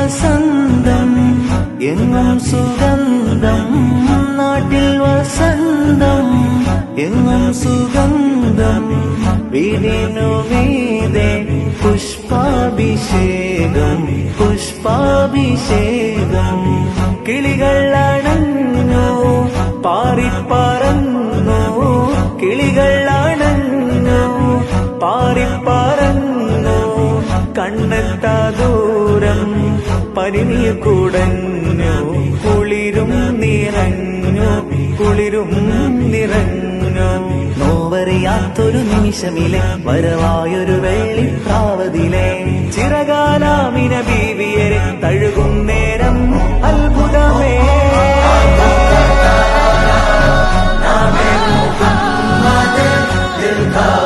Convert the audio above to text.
വസന്തം എങ്ങും സുഗന്ധം, നാട്ടിൽ വസന്തം എങ്ങും സുഗന്ധം. വീടിനു മീതെ പുഷ്പാഭിഷേകം പുഷ്പാഭിഷേകം. കിളികൾ അണഞ്ഞു പാറിപ്പറന്നു, കിളികൾ അണഞ്ഞു പാറിപ്പറന്നു. കണ്ണെത്താ ദൂരം പരിനീർ കുടഞ്ഞു, കുളിരും നിറഞ്ഞു കുളിരും നിറഞ്ഞു. നോവറിയാത്തൊരു നിമിഷമിലെ വരവായൊരു വെള്ളിപ്രാവതിലെ ചിറകാലാമിന ബീവിയരെ തഴുകും നേരം അത്ഭുതമേ. ദിൽ കാ